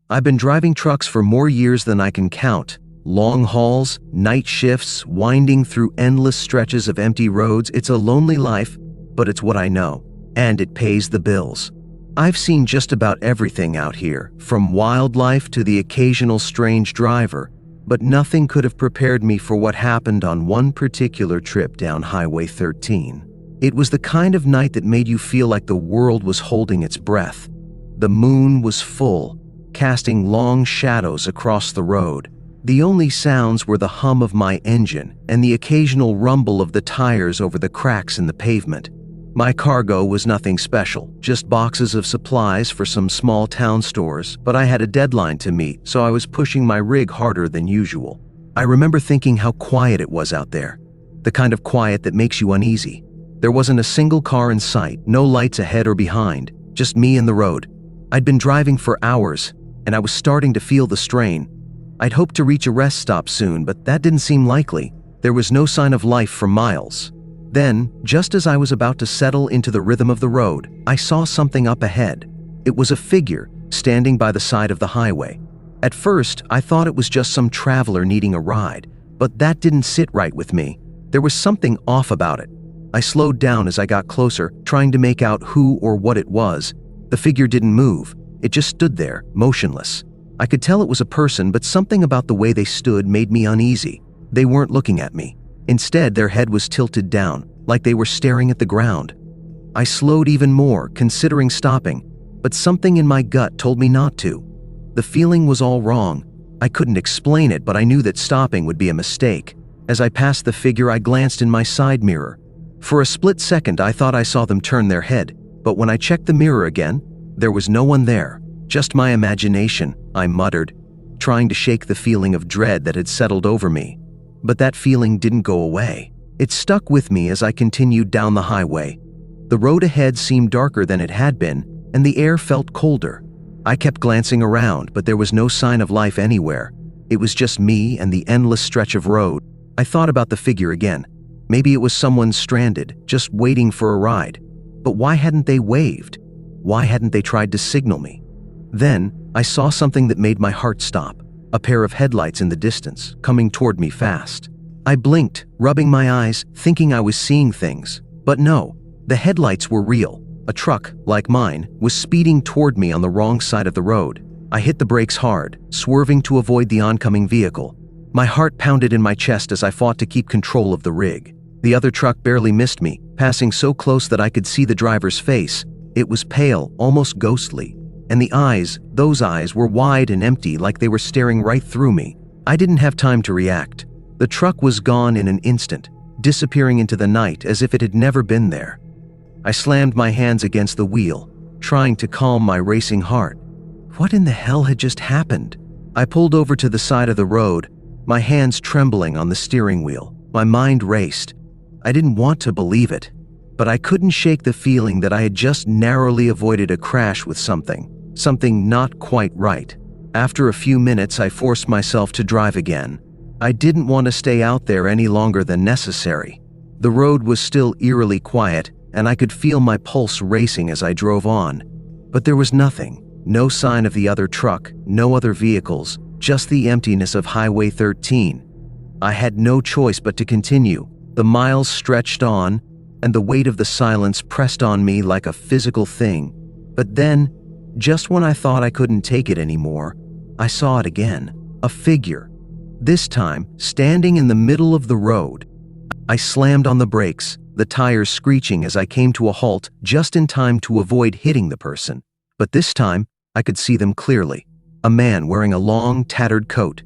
I've been driving trucks for more years than I can count. Long hauls, night shifts, winding through endless stretches of empty roads. It's a lonely life, but it's what I know, and it pays the bills. I've seen just about everything out here, from wildlife to the occasional strange driver, but nothing could have prepared me for what happened on one particular trip down Highway 13. It was the kind of night that made you feel like the world was holding its breath. The moon was full, casting long shadows across the road. The only sounds were the hum of my engine and the occasional rumble of the tires over the cracks in the pavement. My cargo was nothing special, just boxes of supplies for some small town stores, but I had a deadline to meet, so I was pushing my rig harder than usual. I remember thinking how quiet it was out there, the kind of quiet that makes you uneasy. There wasn't a single car in sight, no lights ahead or behind, just me and the road. I'd been driving for hours, and I was starting to feel the strain. I'd hoped to reach a rest stop soon, but that didn't seem likely. There was no sign of life for miles. Then, just as I was about to settle into the rhythm of the road, I saw something up ahead. It was a figure standing by the side of the highway. At first, I thought it was just some traveler needing a ride, but that didn't sit right with me. There was something off about it. I slowed down as I got closer, trying to make out who or what it was. The figure didn't move. It just stood there, motionless. I could tell it was a person, but something about the way they stood made me uneasy. They weren't looking at me. Instead, their head was tilted down, like they were staring at the ground. I slowed even more, considering stopping, but something in my gut told me not to. The feeling was all wrong. I couldn't explain it, but I knew that stopping would be a mistake. As I passed the figure, I glanced in my side mirror. For a split second, I thought I saw them turn their head, but when I checked the mirror again, there was no one there. Just my imagination, I muttered, trying to shake the feeling of dread that had settled over me. But that feeling didn't go away. It stuck with me as I continued down the highway. The road ahead seemed darker than it had been, and the air felt colder. I kept glancing around, but there was no sign of life anywhere. It was just me and the endless stretch of road. I thought about the figure again. Maybe it was someone stranded, just waiting for a ride. But why hadn't they waved? Why hadn't they tried to signal me? Then, I saw something that made my heart stop. A pair of headlights in the distance, coming toward me fast. I blinked, rubbing my eyes, thinking I was seeing things. But no, the headlights were real. A truck, like mine, was speeding toward me on the wrong side of the road. I hit the brakes hard, swerving to avoid the oncoming vehicle. My heart pounded in my chest as I fought to keep control of the rig. The other truck barely missed me, passing so close that I could see the driver's face. It was pale, almost ghostly. And the eyes, those eyes were wide and empty, like they were staring right through me. I didn't have time to react. The truck was gone in an instant, disappearing into the night as if it had never been there. I slammed my hands against the wheel, trying to calm my racing heart. What in the hell had just happened? I pulled over to the side of the road, my hands trembling on the steering wheel. My mind raced. I didn't want to believe it, but I couldn't shake the feeling that I had just narrowly avoided a crash with something not quite right. After a few minutes, I forced myself to drive again. I didn't want to stay out there any longer than necessary. The road was still eerily quiet, and I could feel my pulse racing as I drove on. But there was nothing. No sign of the other truck, no other vehicles, just the emptiness of Highway 13. I had no choice but to continue. The miles stretched on, and the weight of the silence pressed on me like a physical thing. But then, just when I thought I couldn't take it anymore, I saw it again. A figure. This time, standing in the middle of the road. I slammed on the brakes, the tires screeching as I came to a halt just in time to avoid hitting the person. But this time, I could see them clearly. A man wearing a long, tattered coat.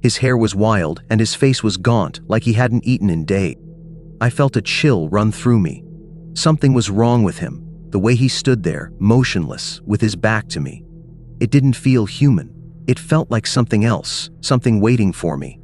His hair was wild and his face was gaunt, like he hadn't eaten in days. I felt a chill run through me. Something was wrong with him. The way he stood there, motionless, with his back to me. It didn't feel human. It felt like something else, something waiting for me.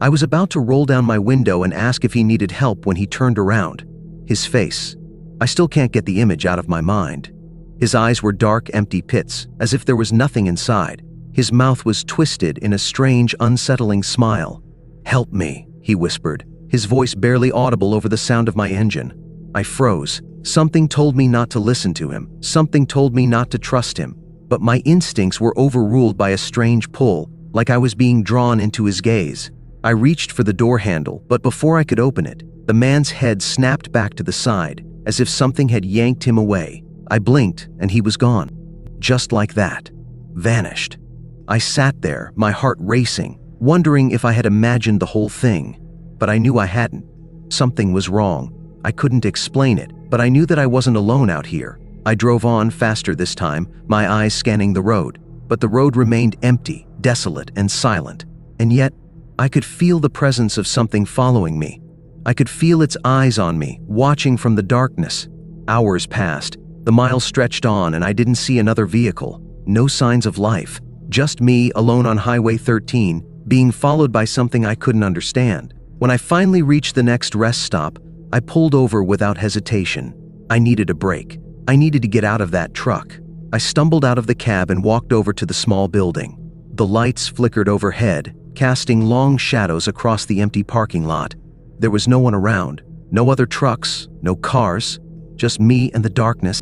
I was about to roll down my window and ask if he needed help when he turned around. His face. I still can't get the image out of my mind. His eyes were dark, empty pits, as if there was nothing inside. His mouth was twisted in a strange, unsettling smile. "Help me," he whispered, his voice barely audible over the sound of my engine. I froze. Something told me not to listen to him. Something told me not to trust him. but my instincts were overruled by a strange pull, like I was being drawn into his gaze. I reached for the door handle, but before I could open it, the man's head snapped back to the side, as if something had yanked him away. I blinked, and he was gone. Just like that. Vanished. I sat there, my heart racing, wondering if I had imagined the whole thing. But I knew I hadn't. Something was wrong. I couldn't explain it, but I knew that I wasn't alone out here. I drove on faster this time, my eyes scanning the road. But the road remained empty, desolate, and silent. And yet, I could feel the presence of something following me. I could feel its eyes on me, watching from the darkness. Hours passed. The miles stretched on, and I didn't see another vehicle. No signs of life. Just me, alone on Highway 13, being followed by something I couldn't understand. When I finally reached the next rest stop, I pulled over without hesitation. I needed a break. I needed to get out of that truck. I stumbled out of the cab and walked over to the small building. The lights flickered overhead, casting long shadows across the empty parking lot. There was no one around, no other trucks, no cars, just me and the darkness.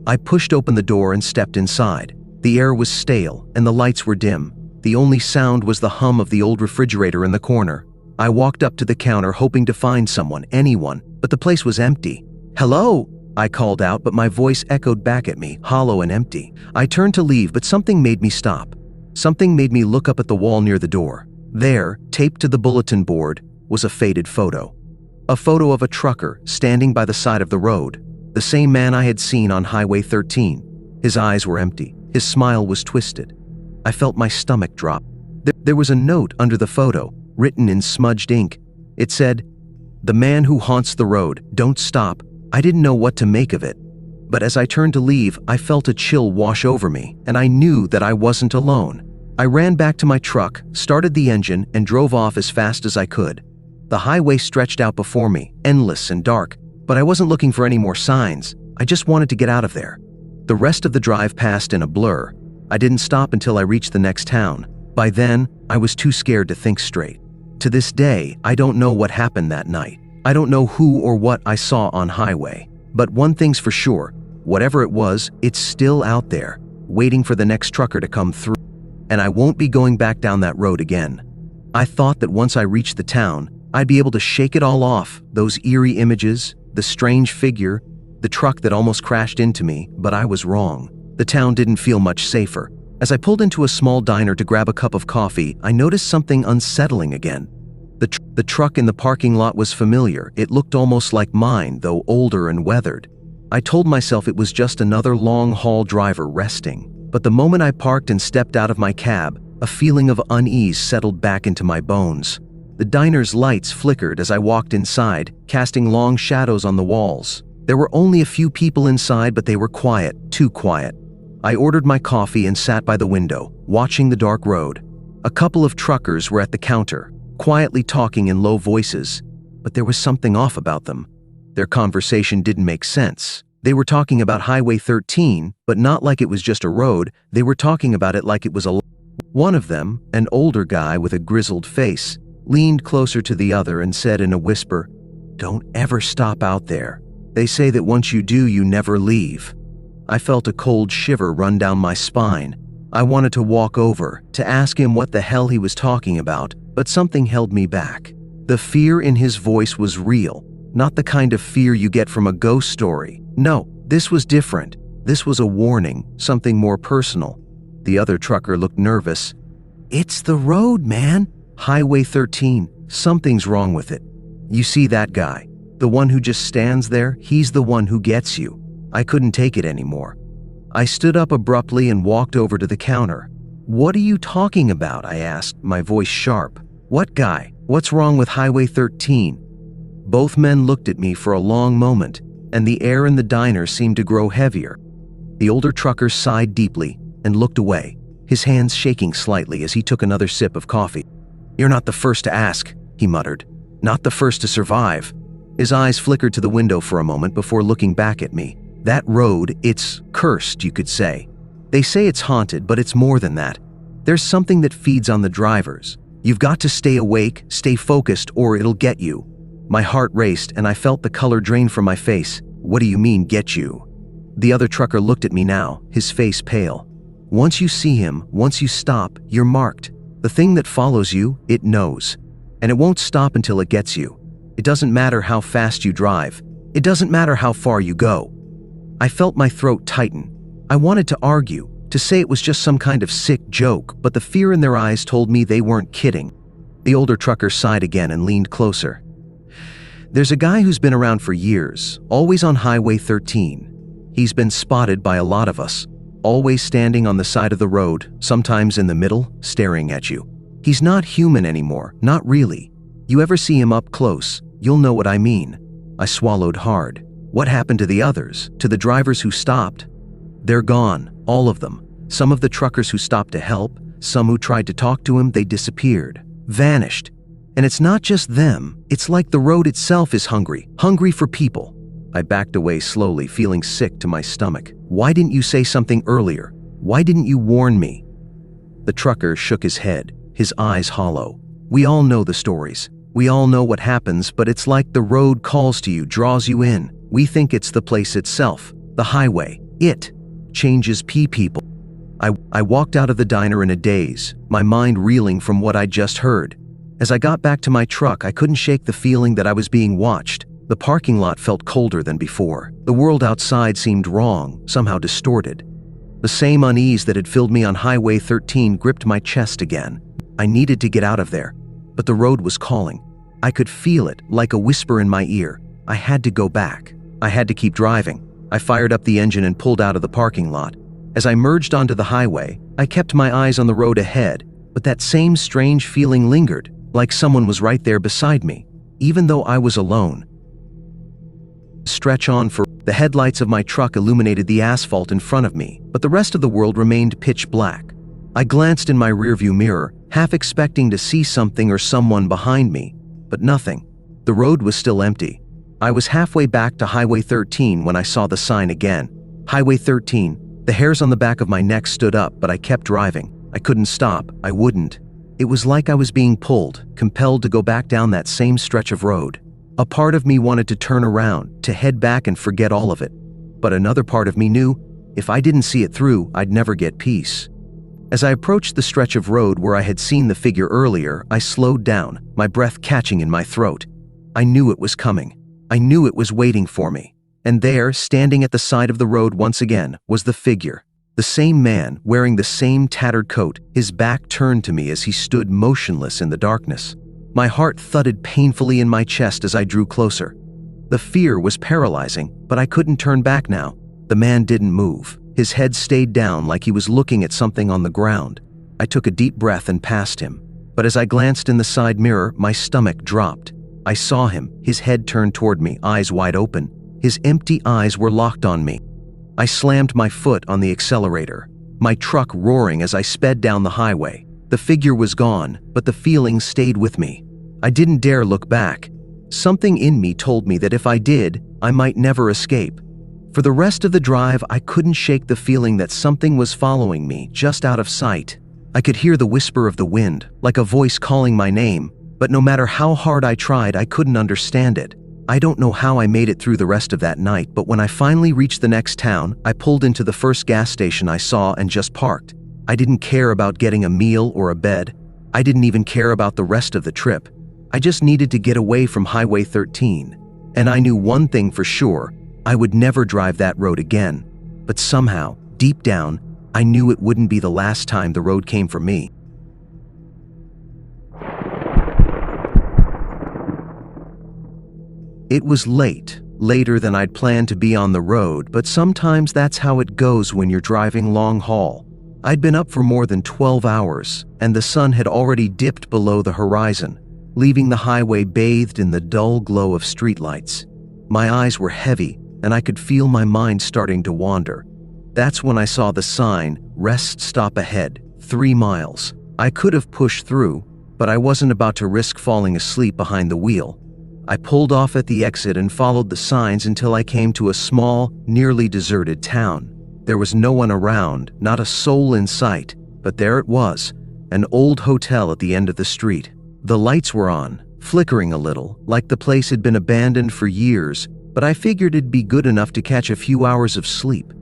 I pushed open the door and stepped inside. The air was stale and the lights were dim. The only sound was the hum of the old refrigerator in the corner. I walked up to the counter hoping to find someone, anyone, but the place was empty. "Hello?" I called out, but my voice echoed back at me, hollow and empty. I turned to leave, but something made me stop. Something made me look up at the wall near the door. There, taped to the bulletin board, was a faded photo. A photo of a trucker standing by the side of the road, the same man I had seen on Highway 13. His eyes were empty. His smile was twisted. I felt my stomach drop. There was a note under the photo, written in smudged ink. It said, "The man who haunts the road, don't stop." I didn't know what to make of it. But as I turned to leave, I felt a chill wash over me, and I knew that I wasn't alone. I ran back to my truck, started the engine, and drove off as fast as I could. The highway stretched out before me, endless and dark, but I wasn't looking for any more signs. I just wanted to get out of there. The rest of the drive passed in a blur. I didn't stop until I reached the next town. By then, I was too scared to think straight. To this day, I don't know what happened that night. I don't know who or what I saw on highway. But one thing's for sure, whatever it was, it's still out there, waiting for the next trucker to come through. And I won't be going back down that road again. I thought that once I reached the town, I'd be able to shake it all off, those eerie images, the strange figure, the truck that almost crashed into me, but I was wrong. The town didn't feel much safer. As I pulled into a small diner to grab a cup of coffee, I noticed something unsettling again. The truck in the parking lot was familiar. It looked almost like mine, though older and weathered. I told myself it was just another long-haul driver resting. But the moment I parked and stepped out of my cab, a feeling of unease settled back into my bones. The diner's lights flickered as I walked inside, casting long shadows on the walls. There were only a few people inside, but they were quiet, too quiet. I ordered my coffee and sat by the window, watching the dark road. A couple of truckers were at the counter, quietly talking in low voices, but there was something off about them. Their conversation didn't make sense. They were talking about Highway 13, but not like it was just a road. They were talking about it like it was a... One of them, an older guy with a grizzled face, leaned closer to the other and said in a whisper, "Don't ever stop out there. They say that once you do, you never leave." I felt a cold shiver run down my spine. I wanted to walk over, to ask him what the hell he was talking about, but something held me back. The fear in his voice was real, not the kind of fear you get from a ghost story. No, this was different. This was a warning, something more personal. The other trucker looked nervous. "It's the road, man. Highway 13. Something's wrong with it. You see that guy? The one who just stands there? He's the one who gets you." I couldn't take it anymore. I stood up abruptly and walked over to the counter. "What are you talking about?" I asked, my voice sharp. "What guy? What's wrong with Highway 13? Both men looked at me for a long moment, and the air in the diner seemed to grow heavier. The older trucker sighed deeply and looked away, his hands shaking slightly as he took another sip of coffee. "You're not the first to ask," he muttered. "Not the first to survive." His eyes flickered to the window for a moment before looking back at me. "That road, it's cursed, you could say. They say it's haunted, but it's more than that. There's something that feeds on the drivers. You've got to stay awake, stay focused, or it'll get you." My heart raced and I felt the color drain from my face. "What do you mean, get you?" The other trucker looked at me now, his face pale. Once you see him, once you stop, you're marked. The thing that follows you, it knows. And it won't stop until it gets you. It doesn't matter how fast you drive. It doesn't matter how far you go. I felt my throat tighten. I wanted to argue, to say it was just some kind of sick joke, but the fear in their eyes told me they weren't kidding. The older trucker sighed again and leaned closer. There's a guy who's been around for years, always on Highway 13. He's been spotted by a lot of us, always standing on the side of the road, sometimes in the middle, staring at you. He's not human anymore, not really. You ever see him up close, you'll know what I mean. I swallowed hard. What happened to the others, to the drivers who stopped? They're gone, all of them. Some of the truckers who stopped to help, some who tried to talk to him, they disappeared, vanished. And it's not just them, it's like the road itself is hungry for people. I backed away slowly, feeling sick to my stomach. Why didn't you say something earlier? Why didn't you warn me? The trucker shook his head, his eyes hollow. We all know the stories. We all know what happens, but it's like the road calls to you, draws you in. We think it's the place itself, the highway. It changes people. I walked out of the diner in a daze, my mind reeling from what I'd just heard. As I got back to my truck, I couldn't shake the feeling that I was being watched. The parking lot felt colder than before. The world outside seemed wrong, somehow distorted. The same unease that had filled me on Highway 13 gripped my chest again. I needed to get out of there, but the road was calling. I could feel it, like a whisper in my ear. I had to go back. I had to keep driving. I fired up the engine and pulled out of the parking lot. As I merged onto the highway, I kept my eyes on the road ahead, but that same strange feeling lingered, like someone was right there beside me, even though I was alone. Stretch on for the headlights of my truck illuminated the asphalt in front of me, but the rest of the world remained pitch black. I glanced in my rearview mirror, half expecting to see something or someone behind me, but nothing. The road was still empty. I was halfway back to Highway 13 when I saw the sign again. Highway 13. The hairs on the back of my neck stood up, but I kept driving. I couldn't stop. I wouldn't. It was like I was being pulled, compelled to go back down that same stretch of road. A part of me wanted to turn around, to head back and forget all of it. But another part of me knew, if I didn't see it through, I'd never get peace. As I approached the stretch of road where I had seen the figure earlier, I slowed down, my breath catching in my throat. I knew it was coming. I knew it was waiting for me. And there, standing at the side of the road once again, was the figure. The same man, wearing the same tattered coat, his back turned to me as he stood motionless in the darkness. My heart thudded painfully in my chest as I drew closer. The fear was paralyzing, but I couldn't turn back now. The man didn't move. His head stayed down like he was looking at something on the ground. I took a deep breath and passed him. But as I glanced in the side mirror, my stomach dropped. I saw him, his head turned toward me, eyes wide open. His empty eyes were locked on me. I slammed my foot on the accelerator, my truck roaring as I sped down the highway. The figure was gone, but the feeling stayed with me. I didn't dare look back. Something in me told me that if I did, I might never escape. For the rest of the drive, I couldn't shake the feeling that something was following me, just out of sight. I could hear the whisper of the wind, like a voice calling my name, but no matter how hard I tried, I couldn't understand it. I don't know how I made it through the rest of that night, but when I finally reached the next town, I pulled into the first gas station I saw and just parked. I didn't care about getting a meal or a bed. I didn't even care about the rest of the trip. I just needed to get away from Highway 13. And I knew one thing for sure, I would never drive that road again. But somehow, deep down, I knew it wouldn't be the last time the road came for me. It was late, later than I'd planned to be on the road, but sometimes that's how it goes when you're driving long haul. I'd been up for more than 12 hours, and the sun had already dipped below the horizon, leaving the highway bathed in the dull glow of streetlights. My eyes were heavy, and I could feel my mind starting to wander. That's when I saw the sign, "Rest Stop Ahead, 3 miles." I could have pushed through, but I wasn't about to risk falling asleep behind the wheel. I pulled off at the exit and followed the signs until I came to a small, nearly deserted town. There was no one around, not a soul in sight, but there it was, an old hotel at the end of the street. The lights were on, flickering a little, like the place had been abandoned for years, but I figured it'd be good enough to catch a few hours of sleep.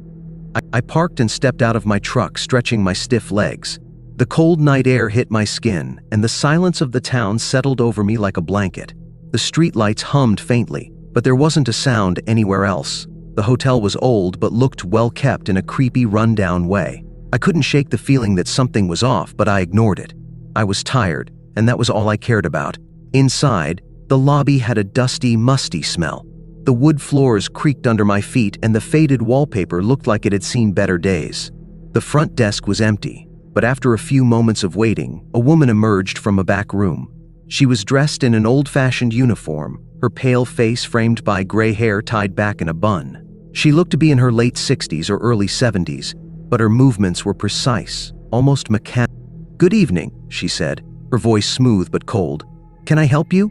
I parked and stepped out of my truck, stretching my stiff legs. The cold night air hit my skin, and the silence of the town settled over me like a blanket. The streetlights hummed faintly, but there wasn't a sound anywhere else. The hotel was old but looked well kept in a creepy, run-down way. I couldn't shake the feeling that something was off, but I ignored it. I was tired, and that was all I cared about. Inside, the lobby had a dusty, musty smell. The wood floors creaked under my feet, and the faded wallpaper looked like it had seen better days. The front desk was empty, but after a few moments of waiting, a woman emerged from a back room. She was dressed in an old-fashioned uniform, her pale face framed by gray hair tied back in a bun. She looked to be in her late 60s or early 70s, but her movements were precise, almost mechanical. "Good evening," she said, her voice smooth but cold. "Can I help you?"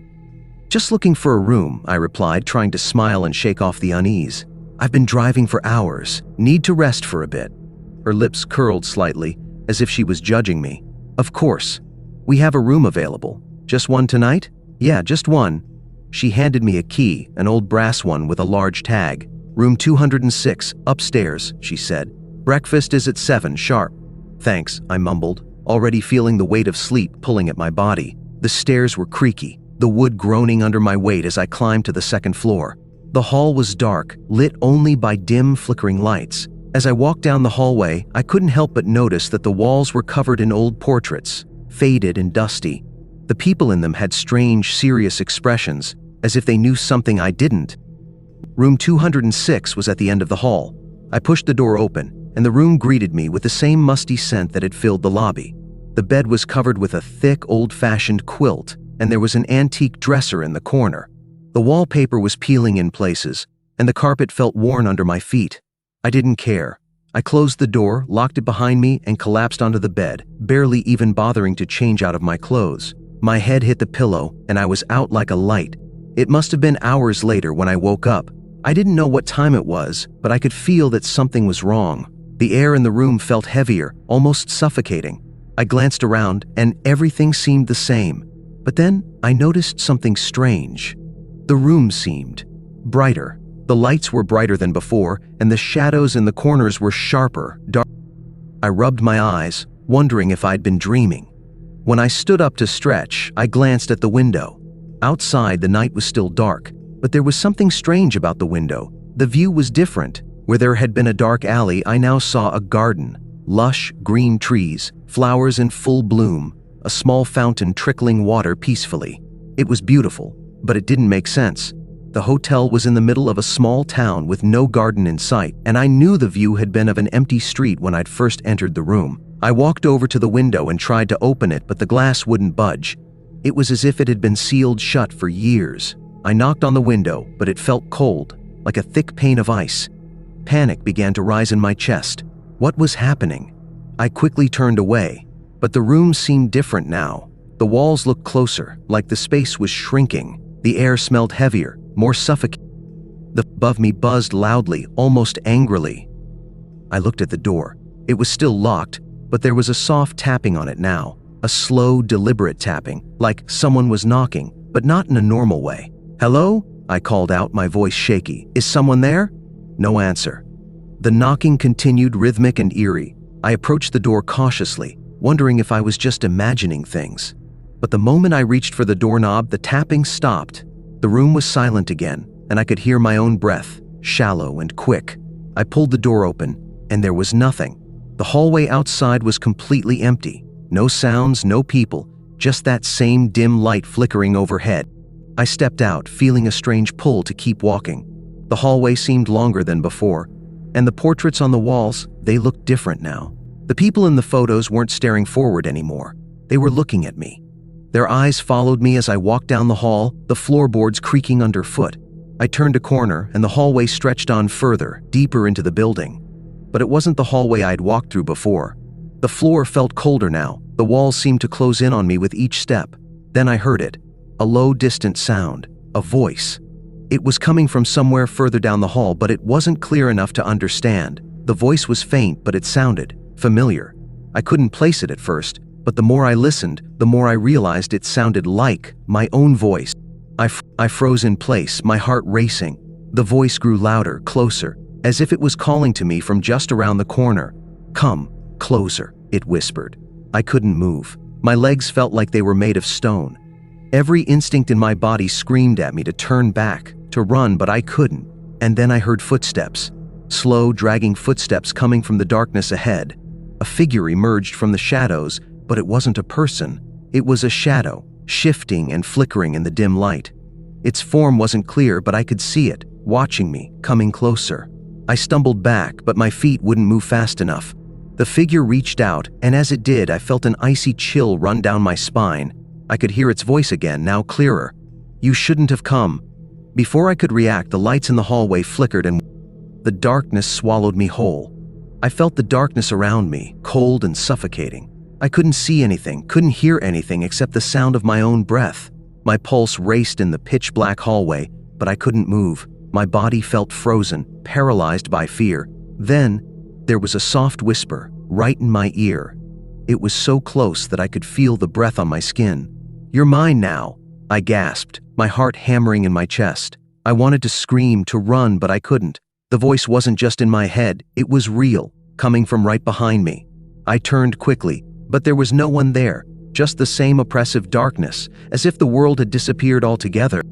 "Just looking for a room," I replied, trying to smile and shake off the unease. "I've been driving for hours. Need to rest for a bit." Her lips curled slightly, as if she was judging me. "Of course. We have a room available. Just one tonight?" "Yeah, just one." She handed me a key, an old brass one with a large tag. "Room 206, upstairs," she said. "Breakfast is at 7 sharp." "Thanks," I mumbled, already feeling the weight of sleep pulling at my body. The stairs were creaky, the wood groaning under my weight as I climbed to the second floor. The hall was dark, lit only by dim, flickering lights. As I walked down the hallway, I couldn't help but notice that the walls were covered in old portraits, faded and dusty. The people in them had strange, serious expressions, as if they knew something I didn't. Room 206 was at the end of the hall. I pushed the door open, and the room greeted me with the same musty scent that had filled the lobby. The bed was covered with a thick, old-fashioned quilt, and there was an antique dresser in the corner. The wallpaper was peeling in places, and the carpet felt worn under my feet. I didn't care. I closed the door, locked it behind me, and collapsed onto the bed, barely even bothering to change out of my clothes. My head hit the pillow, and I was out like a light. It must have been hours later when I woke up. I didn't know what time it was, but I could feel that something was wrong. The air in the room felt heavier, almost suffocating. I glanced around, and everything seemed the same. But then I noticed something strange. The room seemed brighter. The lights were brighter than before, and the shadows in the corners were sharper, darker. I rubbed my eyes, wondering if I'd been dreaming. When I stood up to stretch, I glanced at the window. Outside, the night was still dark, but there was something strange about the window. The view was different. Where there had been a dark alley, I now saw a garden. Lush, green trees, flowers in full bloom, a small fountain trickling water peacefully. It was beautiful, but it didn't make sense. The hotel was in the middle of a small town with no garden in sight, and I knew the view had been of an empty street when I'd first entered the room. I walked over to the window and tried to open it, but the glass wouldn't budge. It was as if it had been sealed shut for years. I knocked on the window, but it felt cold, like a thick pane of ice. Panic began to rise in my chest. What was happening? I quickly turned away, but the room seemed different now. The walls looked closer, like the space was shrinking. The air smelled heavier, more suffocating. The above me buzzed loudly, almost angrily. I looked at the door. It was still locked, but there was a soft tapping on it now. A slow, deliberate tapping, like someone was knocking, but not in a normal way. "Hello?" I called out, my voice shaky. "Is someone there?" No answer. The knocking continued, rhythmic and eerie. I approached the door cautiously, wondering if I was just imagining things. But the moment I reached for the doorknob, the tapping stopped. The room was silent again, and I could hear my own breath, shallow and quick. I pulled the door open, and there was nothing. The hallway outside was completely empty. No sounds, no people, just that same dim light flickering overhead. I stepped out, feeling a strange pull to keep walking. The hallway seemed longer than before, and the portraits on the walls, they looked different now. The people in the photos weren't staring forward anymore. They were looking at me. Their eyes followed me as I walked down the hall, the floorboards creaking underfoot. I turned a corner, and the hallway stretched on further, deeper into the building. But it wasn't the hallway I'd walked through before. The floor felt colder now. The walls seemed to close in on me with each step. Then I heard it. A low, distant sound. A voice. It was coming from somewhere further down the hall, but it wasn't clear enough to understand. The voice was faint, but it sounded familiar. I couldn't place it at first, but the more I listened, the more I realized it sounded like my own voice. I froze in place, my heart racing. The voice grew louder, closer. as if it was calling to me from just around the corner. "Come, closer," it whispered. I couldn't move. My legs felt like they were made of stone. Every instinct in my body screamed at me to turn back, to run, but I couldn't. And then I heard footsteps. Slow, dragging footsteps coming from the darkness ahead. A figure emerged from the shadows, but it wasn't a person. It was a shadow, shifting and flickering in the dim light. Its form wasn't clear, but I could see it, watching me, coming closer. I stumbled back, but my feet wouldn't move fast enough. The figure reached out, and as it did, I felt an icy chill run down my spine. I could hear its voice again, now clearer. "You shouldn't have come." Before I could react, the lights in the hallway flickered and the darkness swallowed me whole. I felt the darkness around me, cold and suffocating. I couldn't see anything, couldn't hear anything except the sound of my own breath. My pulse raced in the pitch-black hallway, but I couldn't move. My body felt frozen, paralyzed by fear. Then, there was a soft whisper, right in my ear. It was so close that I could feel the breath on my skin. "You're mine now," I gasped, my heart hammering in my chest. I wanted to scream, to run, but I couldn't. The voice wasn't just in my head, it was real, coming from right behind me. I turned quickly, but there was no one there, just the same oppressive darkness, as if the world had disappeared altogether.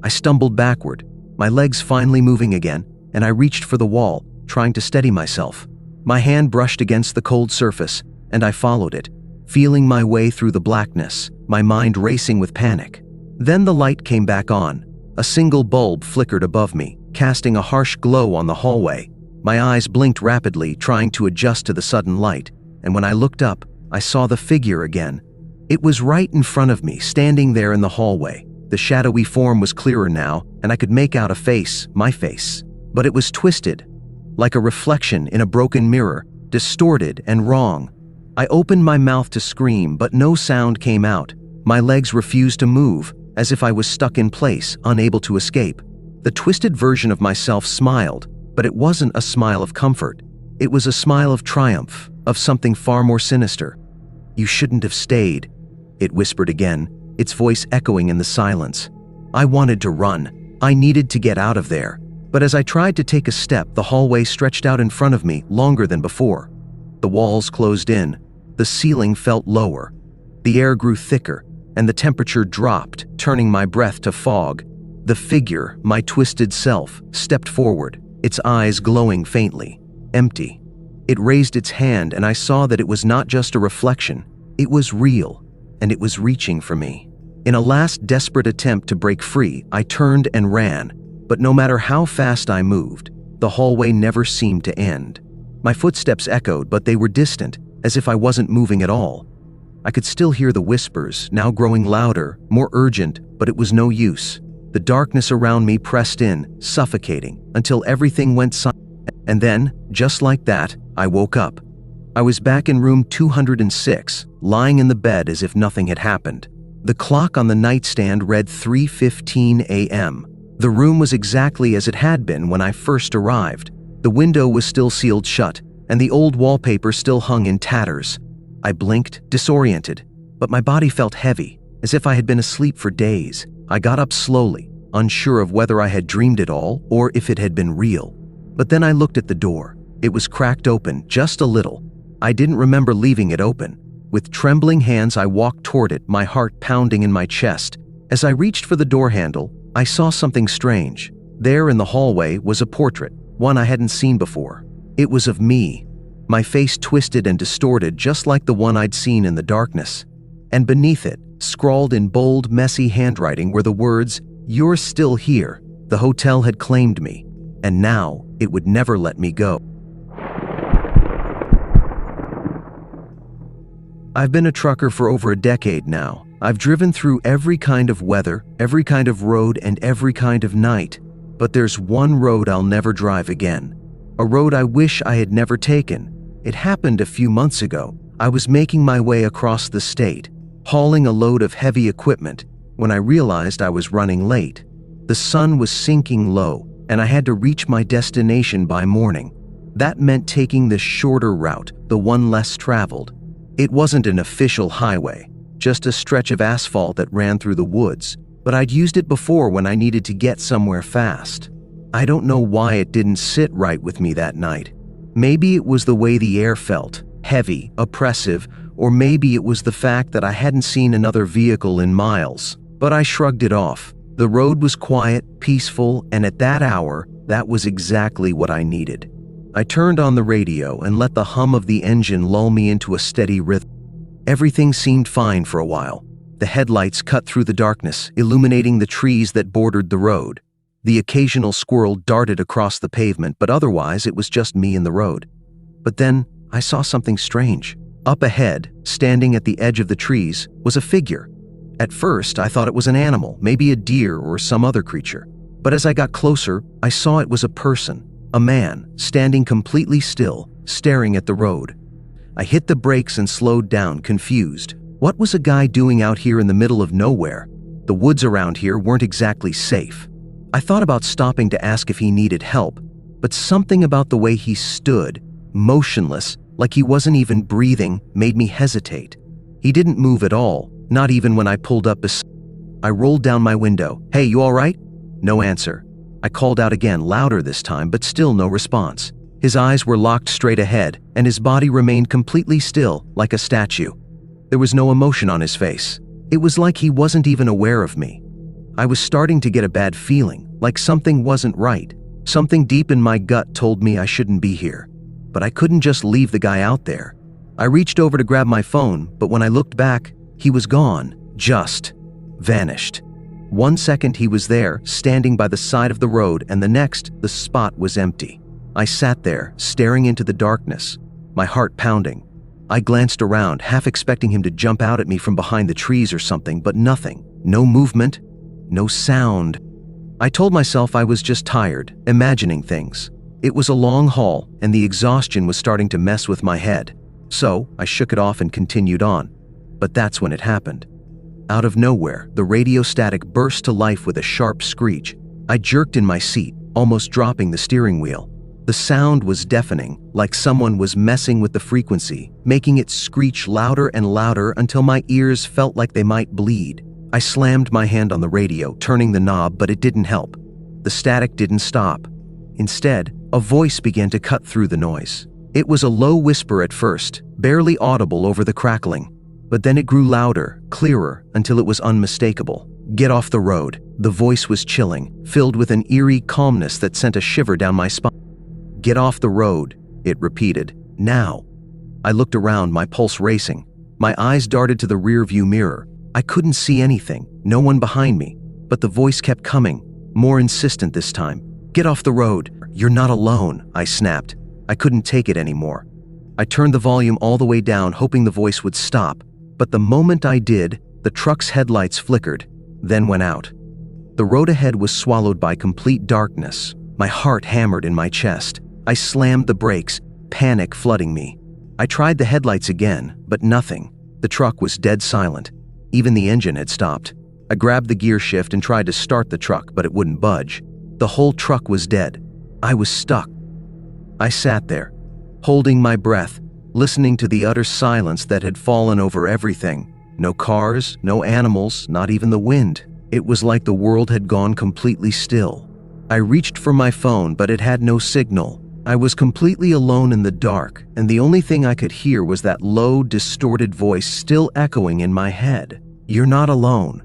I stumbled backward, my legs finally moving again, and I reached for the wall, trying to steady myself. My hand brushed against the cold surface, and I followed it, feeling my way through the blackness, my mind racing with panic. Then the light came back on. A single bulb flickered above me, casting a harsh glow on the hallway. My eyes blinked rapidly, trying to adjust to the sudden light, and when I looked up, I saw the figure again. It was right in front of me, standing there in the hallway. The shadowy form was clearer now, and I could make out a face, my face. But it was twisted, like a reflection in a broken mirror, distorted and wrong. I opened my mouth to scream, but no sound came out. My legs refused to move, as if I was stuck in place, unable to escape. The twisted version of myself smiled, but it wasn't a smile of comfort. It was a smile of triumph, of something far more sinister. "You shouldn't have stayed," it whispered again, its voice echoing in the silence. I wanted to run. I needed to get out of there. But as I tried to take a step, the hallway stretched out in front of me, longer than before. The walls closed in. The ceiling felt lower. The air grew thicker, and the temperature dropped, turning my breath to fog. The figure, my twisted self, stepped forward, its eyes glowing faintly, empty. It raised its hand, and I saw that it was not just a reflection. It was real, and it was reaching for me. In a last desperate attempt to break free, I turned and ran, but no matter how fast I moved, the hallway never seemed to end. My footsteps echoed, but they were distant, as if I wasn't moving at all. I could still hear the whispers, now growing louder, more urgent, but it was no use. The darkness around me pressed in, suffocating, until everything went silent. And then, just like that, I woke up. I was back in room 206, lying in the bed as if nothing had happened. The clock on the nightstand read 3:15 a.m. The room was exactly as it had been when I first arrived. The window was still sealed shut, and the old wallpaper still hung in tatters. I blinked, disoriented, but my body felt heavy, as if I had been asleep for days. I got up slowly, unsure of whether I had dreamed it all or if it had been real. But then I looked at the door. It was cracked open, just a little. I didn't remember leaving it open. With trembling hands, I walked toward it, my heart pounding in my chest. As I reached for the door handle, I saw something strange. There in the hallway was a portrait, one I hadn't seen before. It was of me, my face twisted and distorted just like the one I'd seen in the darkness. And beneath it, scrawled in bold, messy handwriting, were the words, "You're still here." The hotel had claimed me, and now it would never let me go. I've been a trucker for over a decade now. I've driven through every kind of weather, every kind of road, and every kind of night. But there's one road I'll never drive again. A road I wish I had never taken. It happened a few months ago. I was making my way across the state, hauling a load of heavy equipment, when I realized I was running late. The sun was sinking low, and I had to reach my destination by morning. That meant taking the shorter route, the one less traveled. It wasn't an official highway, just a stretch of asphalt that ran through the woods, but I'd used it before when I needed to get somewhere fast. I don't know why it didn't sit right with me that night. Maybe it was the way the air felt, heavy, oppressive, or maybe it was the fact that I hadn't seen another vehicle in miles. But I shrugged it off. The road was quiet, peaceful, and at that hour, that was exactly what I needed. I turned on the radio and let the hum of the engine lull me into a steady rhythm. Everything seemed fine for a while. The headlights cut through the darkness, illuminating the trees that bordered the road. The occasional squirrel darted across the pavement, but otherwise it was just me and the road. But then I saw something strange. Up ahead, standing at the edge of the trees, was a figure. At first, I thought it was an animal, maybe a deer or some other creature. But as I got closer, I saw it was a person, a man, standing completely still, staring at the road. I hit the brakes and slowed down, confused. What was a guy doing out here in the middle of nowhere? The woods around here weren't exactly safe. I thought about stopping to ask if he needed help, but something about the way he stood, motionless, like he wasn't even breathing, made me hesitate. He didn't move at all, not even when I pulled up beside. I rolled down my window. "Hey, you all right?" No answer. I called out again, louder this time, but still no response. His eyes were locked straight ahead, and his body remained completely still, like a statue. There was no emotion on his face. It was like he wasn't even aware of me. I was starting to get a bad feeling, like something wasn't right. Something deep in my gut told me I shouldn't be here. But I couldn't just leave the guy out there. I reached over to grab my phone, but when I looked back, he was gone, just vanished. 1 second he was there, standing by the side of the road, and the next, the spot was empty. I sat there, staring into the darkness, my heart pounding. I glanced around, half expecting him to jump out at me from behind the trees or something, but nothing. No movement, no sound. I told myself I was just tired, imagining things. It was a long haul, and the exhaustion was starting to mess with my head. So I shook it off and continued on. But that's when it happened. Out of nowhere, the radio static burst to life with a sharp screech. I jerked in my seat, almost dropping the steering wheel. The sound was deafening, like someone was messing with the frequency, making it screech louder and louder until my ears felt like they might bleed. I slammed my hand on the radio, turning the knob, but it didn't help. The static didn't stop. Instead, a voice began to cut through the noise. It was a low whisper at first, barely audible over the crackling. But then it grew louder, clearer, until it was unmistakable. "Get off the road." The voice was chilling, filled with an eerie calmness that sent a shiver down my spine. "Get off the road," it repeated. "Now." I looked around, my pulse racing. My eyes darted to the rearview mirror. I couldn't see anything, no one behind me, but the voice kept coming, more insistent this time. "Get off the road. You're not alone," I snapped. I couldn't take it anymore. I turned the volume all the way down, hoping the voice would stop. But the moment I did, the truck's headlights flickered, then went out. The road ahead was swallowed by complete darkness. My heart hammered in my chest. I slammed the brakes, panic flooding me. I tried the headlights again, but nothing. The truck was dead silent. Even the engine had stopped. I grabbed the gear shift and tried to start the truck, but it wouldn't budge. The whole truck was dead. I was stuck. I sat there, holding my breath, listening to the utter silence that had fallen over everything. No cars, no animals, not even the wind. It was like the world had gone completely still. I reached for my phone, but it had no signal. I was completely alone in the dark, and the only thing I could hear was that low, distorted voice still echoing in my head. "You're not alone."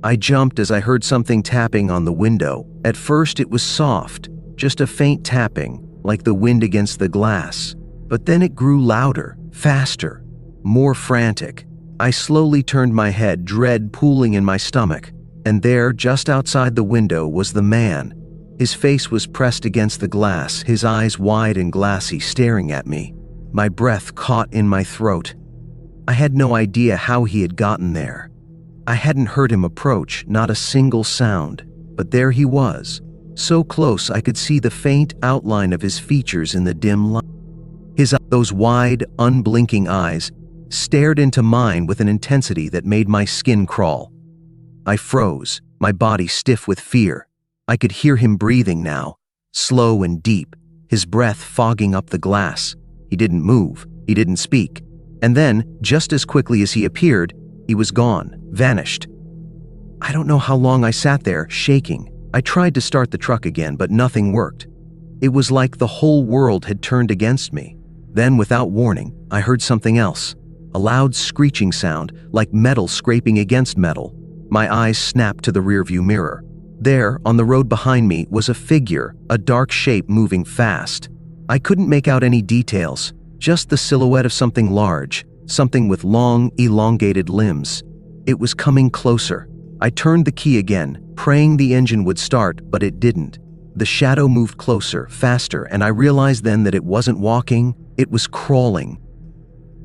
I jumped as I heard something tapping on the window. At first it was soft, just a faint tapping, like the wind against the glass. But then it grew louder, faster, more frantic. I slowly turned my head, dread pooling in my stomach. And there, just outside the window, was the man. His face was pressed against the glass, his eyes wide and glassy, staring at me. My breath caught in my throat. I had no idea how he had gotten there. I hadn't heard him approach, not a single sound. But there he was, so close I could see the faint outline of his features in the dim light. Those wide, unblinking eyes stared into mine with an intensity that made my skin crawl. I froze, my body stiff with fear. I could hear him breathing now, slow and deep, his breath fogging up the glass. He didn't move, he didn't speak. And then, just as quickly as he appeared, he was gone, vanished. I don't know how long I sat there, shaking, I tried to start the truck again, but nothing worked. It was like the whole world had turned against me. Then, without warning, I heard something else. A loud screeching sound, like metal scraping against metal. My eyes snapped to the rearview mirror. There, on the road behind me, was a figure, a dark shape moving fast. I couldn't make out any details, just the silhouette of something large, something with long, elongated limbs. It was coming closer. I turned the key again, praying the engine would start, but it didn't. The shadow moved closer, faster, and I realized then that it wasn't walking, it was crawling.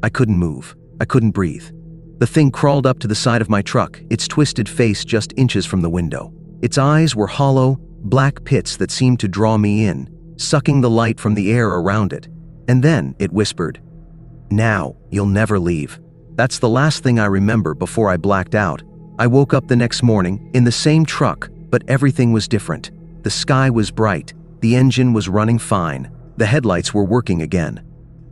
I couldn't move. I couldn't breathe. The thing crawled up to the side of my truck, its twisted face just inches from the window. Its eyes were hollow, black pits that seemed to draw me in, sucking the light from the air around it. And then it whispered, "Now, you'll never leave." That's the last thing I remember before I blacked out. I woke up the next morning, in the same truck, but everything was different. The sky was bright, the engine was running fine, the headlights were working again.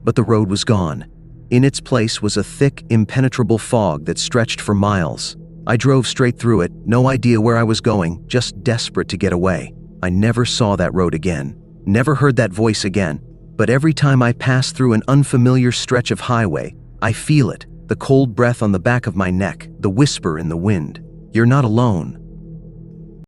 But the road was gone. In its place was a thick, impenetrable fog that stretched for miles. I drove straight through it, no idea where I was going, just desperate to get away. I never saw that road again, never heard that voice again, but every time I pass through an unfamiliar stretch of highway, I feel it, the cold breath on the back of my neck, the whisper in the wind. You're not alone.